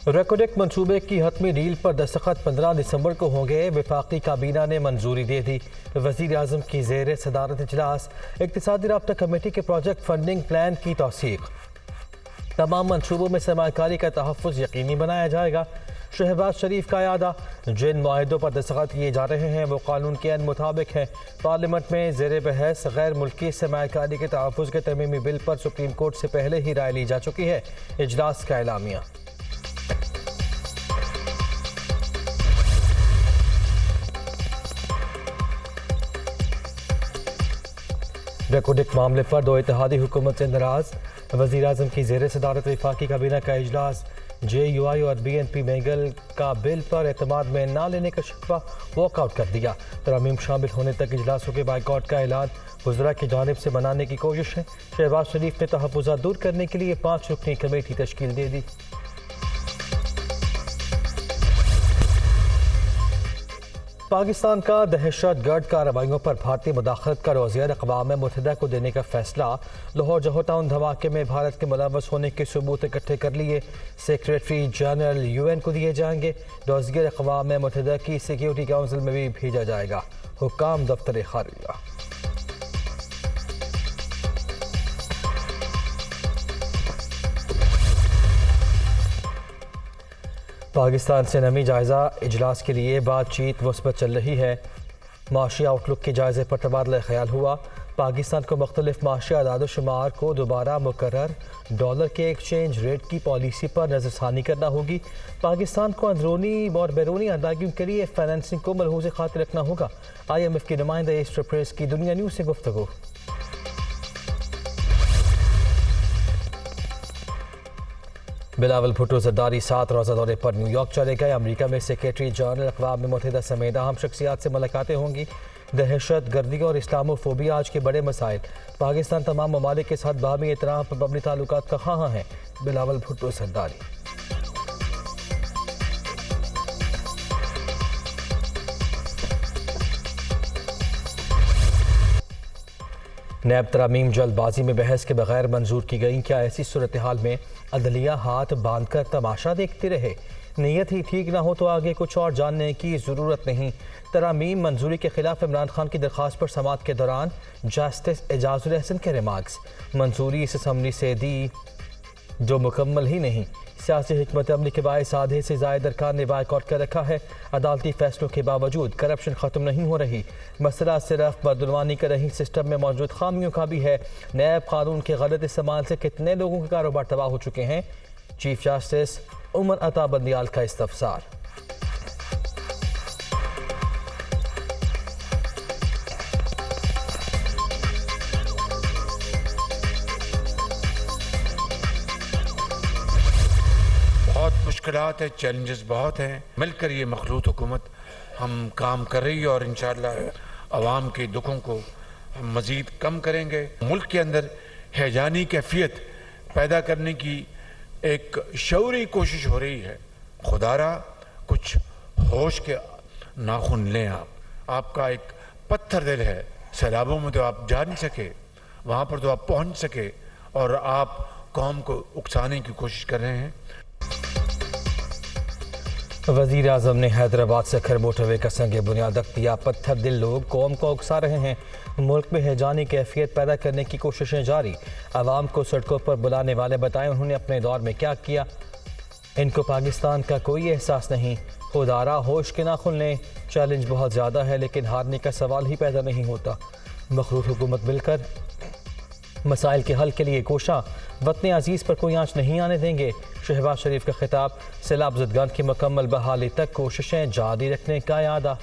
रेकोडेक मंसूबे की हतमी डील पर दस्तखत 15 दिसंबर को होंगे। वफाकी काबीना ने मंजूरी दे दी। वज़ीर आज़म की ज़ेर सदारत इजलास इक़्तिसादी राब्ता कमेटी के प्रोजेक्ट फंडिंग प्लान की तौसीक़। तमाम मंसूबों में सरमाकारी का तहफ़्फ़ुज़ यकीनी बनाया जाएगा। शहबाज शरीफ का यादा, जिन मुआहिदों पर दस्तखत किए जा रहे हैं वो कानून के ऐन मुताबिक हैं। पार्लियामेंट में ज़ेर बहस गैर मुल्की सरमाकारी के तहफ़्फ़ुज़ के तरमीमी बिल पर सुप्रीम कोर्ट से पहले ही राय ली जा चुकी है। इजलास का एलामिया। रेकोडेक मामले पर दो इत्तेहादी हुकूमत से नाराज। वज़ीर आज़म की ज़ेर सदारत वफाकी काबीना का इजलास। JUI और BNP मैगल का बिल पर एतमाद में ना लेने का शिकवा वॉकआउट कर दिया। तरमीम शामिल होने तक इजलासों के बाइकआउट का ऐलान वज़रा की जानिब से बनाने की कोशिश है। शहबाज शरीफ ने तहफ़्फ़ुज़ात दूर करने के लिए 5 रुकनी कमेटी तश्कील दे दी। पाकिस्तान का दहशतगर्द कार्रवाइयों पर भारतीय मुदाखलत का रोज़ियर अक़वाम मुत्तहिदा को देने का फैसला। लाहौर जोहर टाउन धमाके में भारत के मुलव्वस होने के सबूत इकट्ठे कर लिए सेक्रेटरी जनरल UN को दिए जाएंगे। रोज़ियर अक़वाम मुत्तहिदा की सिक्योरिटी काउंसिल में भी भेजा जाएगा। हुक्काम दफ्तर खारिजा। पाकिस्तान से नमी जायज़ा इजलास के लिए बातचीत मुस्बत चल रही है। माशी आउटलुक के जायज़े पर तबादला ख्याल हुआ। पाकिस्तान को मुख्तलिफ माशी आदाद-ओ-शुमार को दोबारा मुकर्रर डॉलर के एक्सचेंज रेट की पॉलिसी पर नज़रसानी करना होगी। पाकिस्तान को अंदरूनी और बैरूनी अदायगियों के लिए फाइनेंसिंग को मलहूज़ खातिर रखना होगा। IMF की नुमाइंदा एस्टर प्रेस की दुनिया न्यूज़ से गुफ्तगू। बिलावल भुट्टो ज़रदारी 7 रोज़ा दौरे पर न्यूयॉर्क चले गए। अमरीका में सेक्रेटरी जनरल अक़वाम मुत्तहिदा समेत अहम शख्सियात से मुलाकातें होंगी। दहशत गर्दी और इस्लामोफोबिया आज के बड़े मसाइल। पाकिस्तान तमाम ममालिक के साथ बाहमी एहतराम पर मबनी ताल्लुकात का ख़्वाहां है। बिलावल भुट्टो ज़रदारी। नैब तरामीम जल्दबाजी में बहस के बगैर मंजूर की गई। क्या ऐसी सूरत हाल में अदलिया हाथ बांध कर तमाशा देखती रहे? नीयत ही ठीक ना हो तो आगे कुछ और जानने की ज़रूरत नहीं। तरामीम मंजूरी के खिलाफ इमरान खान की दरख्वास्त पर समाअत के दौरान जस्टिस एजाजुल एहसन के रिमार्क्स। मंजूरी इस असम्बली से दी जो मुकम्मल ही नहीं। सियासी हिकमत अमली के बायस आधे से ज़ायद अरकान ने बाइकआउट कर रखा है। अदालती फैसलों के बावजूद करप्शन ख़त्म नहीं हो रही। मसला सिर्फ बदनवानी कर रही सिस्टम में मौजूद खामियों का भी है। नैब कानून के गलत इस्तेमाल से कितने लोगों के कारोबार तबाह हो चुके हैं? चीफ जस्टिस उमर अता बंदियाल का इस्तफसार। बहुत मुश्किलात है, चैलेंजेस बहुत हैं। मिलकर ये मखलूत हुकूमत हम काम कर रही है और इंशाअल्लाह अवाम के दुखों को हम मज़ीद कम करेंगे। मुल्क के अंदर हैजानी कैफियत पैदा करने की एक शऊरी कोशिश हो रही है। खुदारा कुछ होश के नाखून लें। आपका एक पत्थर दिल है। सैलाबों में तो आप जा नहीं सके, वहाँ पर तो आप पहुँच सके और आप कौम को उकसाने की कोशिश कर रहे हैं। वज़ीर आज़म ने हैदराबाद से खैर मोटरवे का संग बुनियाद रख दिया। पत्थर दिल लोग कौम को उकसा रहे हैं। मुल्क में हैजानी कैफियत पैदा करने की कोशिशें जारी। आवाम को सड़कों पर बुलाने वाले बताएं उन्होंने अपने दौर में क्या किया। इनको पाकिस्तान का कोई एहसास नहीं। खुदारा होश के नाखुन लें। चैलेंज बहुत ज़्यादा है लेकिन हारने का सवाल ही पैदा नहीं होता। मखलूत हुकूमत मिलकर मसाइल के हल के लिए कोशा। वतन अजीज़ पर कोई आँच नहीं आने देंगे। शहबाज शरीफ का खिताब। सैलाब ज़दगान की मुकम्मल बहाली तक कोशिशें जारी रखने का यादा।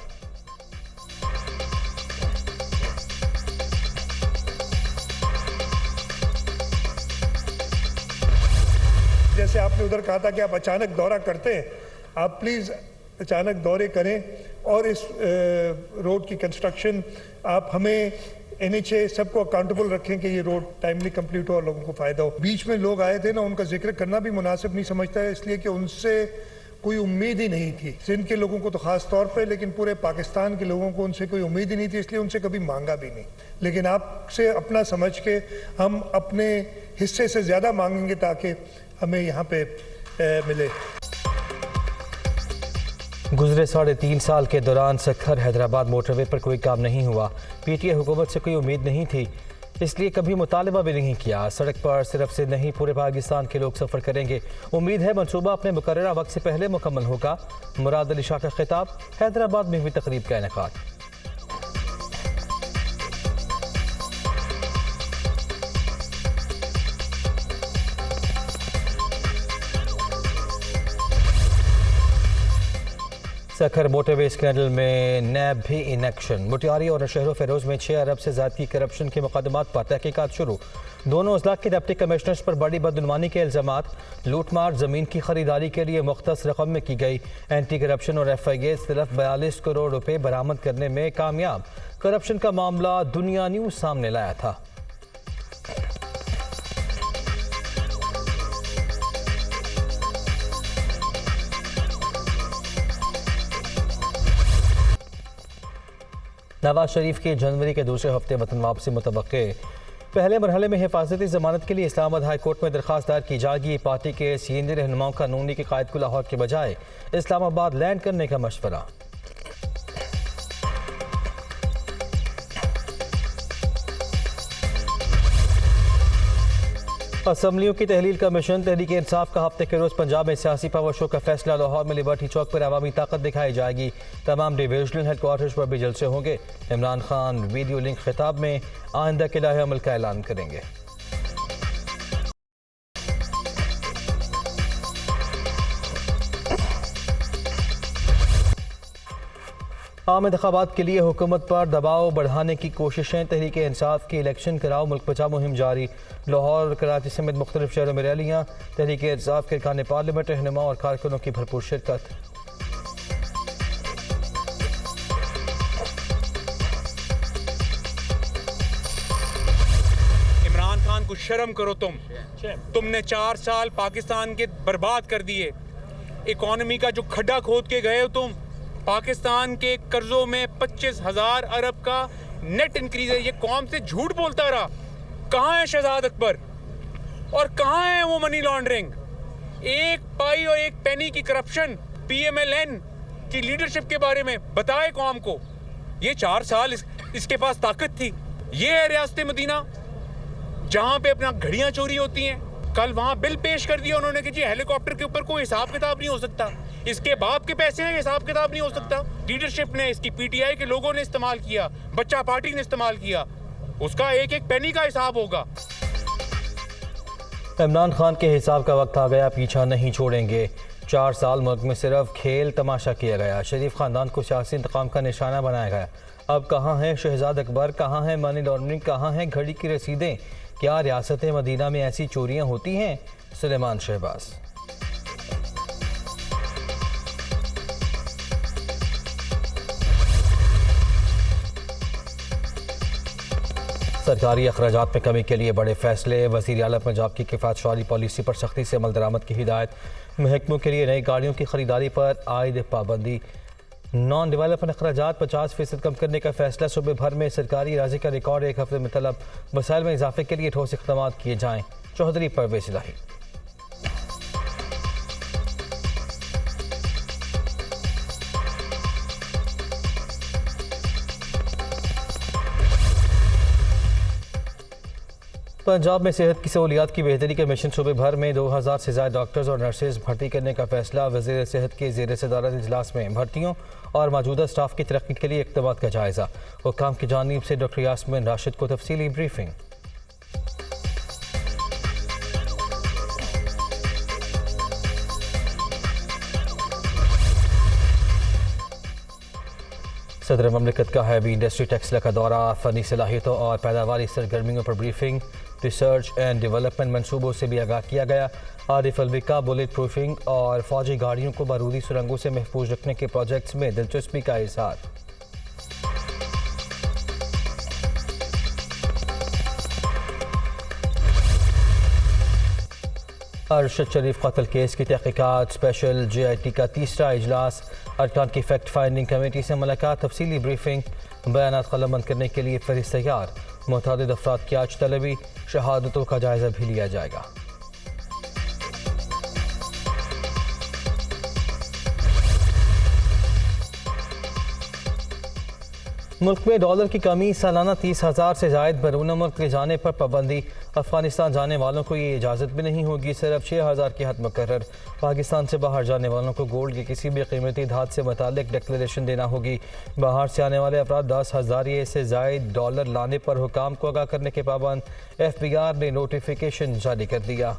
जैसे आपने उधर कहा था कि आप अचानक दौरा करते हैं, आप प्लीज़ अचानक दौरे करें और इस रोड की कंस्ट्रक्शन आप हमें NHA सबको अकाउंटेबल रखें कि ये रोड टाइमली कंप्लीट हो और लोगों को फ़ायदा हो। बीच में लोग आए थे ना, उनका जिक्र करना भी मुनासिब नहीं समझता है, इसलिए कि उनसे कोई उम्मीद ही नहीं थी। सिंध के लोगों को तो ख़ास तौर पे, लेकिन पूरे पाकिस्तान के लोगों को उनसे कोई उम्मीद ही नहीं थी, इसलिए उनसे कभी मांगा भी नहीं। लेकिन आपसे अपना समझ के हम अपने हिस्से से ज़्यादा मांगेंगे ताकि हमें यहाँ पे मिले। गुजरे 3.5 साल के दौरान सखर हैदराबाद मोटरवे पर कोई काम नहीं हुआ। पीटीआई हुकूमत से कोई उम्मीद नहीं थी, इसलिए कभी मुतालबा भी नहीं किया। सड़क पर सिर्फ से नहीं पूरे पाकिस्तान के लोग सफ़र करेंगे। उम्मीद है मनसूबा अपने मुकर्ररा वक्त से पहले मुकम्मल होगा। मुराद अली शाह का खिताब। हैदराबाद में हुई तकरीब का इनेकाद। सखर मोटरवे स्कैंडल में नैब भी इन एक्शन। मुटियारी और शहरों फेरोज में 6 अरब से ज़्यादा की करप्शन के मुकदमात पर तहकीकात शुरू। दोनों अजला के डिप्टी कमिश्नर्स पर बड़ी बदनुमानी के इल्ज़ामात। लूटमार ज़मीन की खरीदारी के लिए मुख्तस रकम में की गई। एंटी करप्शन और FIA सिर्फ 42 करोड़ रुपए बरामद करने में कामयाब। करप्शन का मामला दुनिया न्यूज़ सामने लाया था। नवाज शरीफ की जनवरी के दूसरे हफ्ते वतन वापसी मुतवक्के। पहले मरहले में हिफाजती जमानत के लिए इस्लामाबाद हाई कोर्ट में दरख्वास्त दायर की जाएगी। पार्टी के सीनियर रहनुमाओं का नूनी के कायद को लाहौर के बजाय इस्लामाबाद लैंड करने का मशवरा। असम्बलियों की तहलील का मिशन। तहरीक इंसाफ का हफ्ते के रोज़ पंजाब में सियासी पावर शो का फैसला। लाहौर में लिबर्टी चौक पर अवामी ताकत दिखाई जाएगी। तमाम डिविजनल हेडक्वार्टर्स पर भी जलसे होंगे। इमरान खान वीडियो लिंक खिताब में आइंदा के लाहे अमल का ऐलान करेंगे। आम इंतखाबात के लिए हुकूमत पर दबाव बढ़ाने की कोशिशें। तहरीक इंसाफ की इलेक्शन कराओ मुल्क बचाओ मुहिम जारी। लाहौर कराची समेत मुख्तलिफ शहरों में रैलियाँ। तहरीक इंसाफ के अरकान पार्लियामेंट रहनुमा और कारकुनों की भरपूर शिरकत। इमरान खान को शर्म करो तुमने 4 साल पाकिस्तान के बर्बाद कर दिए। इकोनॉमी का जो खड्डा खोद के गए हो तुम। पाकिस्तान के कर्जों में 25,000 अरब का नेट इंक्रीज है। ये कौम से झूठ बोलता रहा। कहाँ है शहजाद अकबर और कहाँ है वो मनी लॉन्ड्रिंग? 1 पाई और 1 पेनी की करप्शन PMLN की लीडरशिप के बारे में बताए कौम को। ये 4 साल इसके पास ताकत थी। ये है रियासत मदीना जहाँ पे अपना घड़ियाँ चोरी होती हैं। कल वहाँ बिल पेश कर दिया उन्होंने कि जी हेलीकॉप्टर के ऊपर कोई हिसाब किताब नहीं हो सकता। इसके बाप के पैसे हैं, हिसाब किताब नहीं हो सकता। लीडरशिप ने, इसकी PTI के लोगों ने इस्तेमाल किया, बच्चा पार्टी ने इस्तेमाल किया। उसका 1-1 पेनी का हिसाब होगा। इमरान खान के हिसाब का वक्त आ गया, पीछा नहीं छोड़ेंगे। 4 साल मुल्क में सिर्फ खेल तमाशा किया गया। शरीफ खानदान को सियासी इंतकाम का निशाना बनाया गया। अब कहाँ है शहजाद अकबर, कहाँ है मनी लॉन्ड्रिंग, कहाँ है घड़ी की रसीदें? क्या रियासत मदीना में ऐसी चोरियाँ होती हैं? सुलेमान शहबाज। सरकारी अखराजात में कमी के लिए बड़े फैसले। वज़ीर आला पंजाब की किफ़ायतशारी पॉलिसी पर सख्ती से अमल दरामद की हिदायत। महकमों के लिए नई गाड़ियों की खरीदारी पर आयद पाबंदी। नॉन डेवलपमेंट अखराजात 50% कम करने का फैसला। सूबे भर में सरकारी राजी का रिकॉर्ड 1 हफ्ते में तलब। वसाइल में इजाफे के लिए ठोस इक़दाम किए जाएँ। चौधरी परवेज़ इलाही। पंजाब में सेहत की सहूलियात की बेहतरी के मिशन। सूबे भर में 2000 से ज़्यादा डॉक्टर्स और नर्सेज भर्ती करने का फैसला। वज़ीर सेहत के ज़ेर सदारत इजलास में भर्तियों और मौजूदा स्टाफ की तरक्की के लिए इक़दाम का जायज़ा। हुक्काम की जानिब से डॉक्टर यास्मीन राशिद को तफसीली ब्रीफिंग। सदर ममलिकत का हैवी इंडस्ट्री टेक्सटाइल का दौरा। फ़नी सलाहियतों और पैदावारी सरगर्मियों पर ब्रीफिंग। रिसर्च एंड डेवलपमेंट मनसूबों से भी आगाह किया गया। आरिफ अलवी का बुलेट प्रूफिंग और फौजी गाड़ियों को बारूदी सुरंगों से महफूज रखने के प्रोजेक्ट्स में दिलचस्पी का इज़हार। अरशद शरीफ कत्ल केस की तहकीकात। स्पेशल JIT का तीसरा इजलास। अरकान की फैक्ट फाइंडिंग कमेटी से मुलाकात। तफसीली ब्रीफिंग। बयानात कलमबंद करने के लिए फहरिस्त तैयार। मुतअद्दिद अफराद की आज तलबी। शहादतों का जायजा भी लिया जाएगा। मुल्क में डॉलर की कमी, सालाना 30,000 से जायद बैरून मुल्क ले जाने पर पाबंदी। अफगानिस्तान जाने वालों को ये इजाज़त भी नहीं होगी, सिर्फ 6,000 की हद मुकर्रर। पाकिस्तान से बाहर जाने वालों को गोल्ड की किसी भी कीमती धात से मुतालिक डिक्लेरेशन देना होगी। बाहर से आने वाले अफराद 10,000 से जायद डॉलर लाने पर हुकाम को आगाह करने के पाबंद। FBR ने नोटिफिकेशन जारी कर दिया।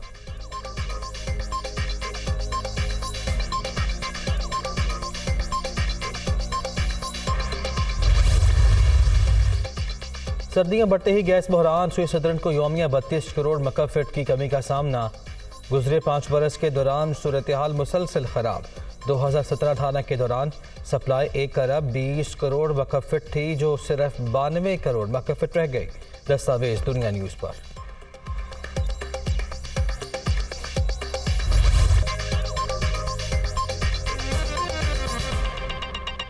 सर्दियां बढ़ते ही गैस बहरान, सुई सदरन को यौमिया 32 करोड़ मकफ फीट की कमी का सामना। गुजरे 5 बरस के दौरान सूरत हाल मुसलसल ख़राब। 2017-18 के दौरान सप्लाई 1 अरब 20 करोड़ मकफ फीट थी, जो सिर्फ 92 करोड़ मकफ फीट रह गई। दस्तावेज दुनिया न्यूज़ पर।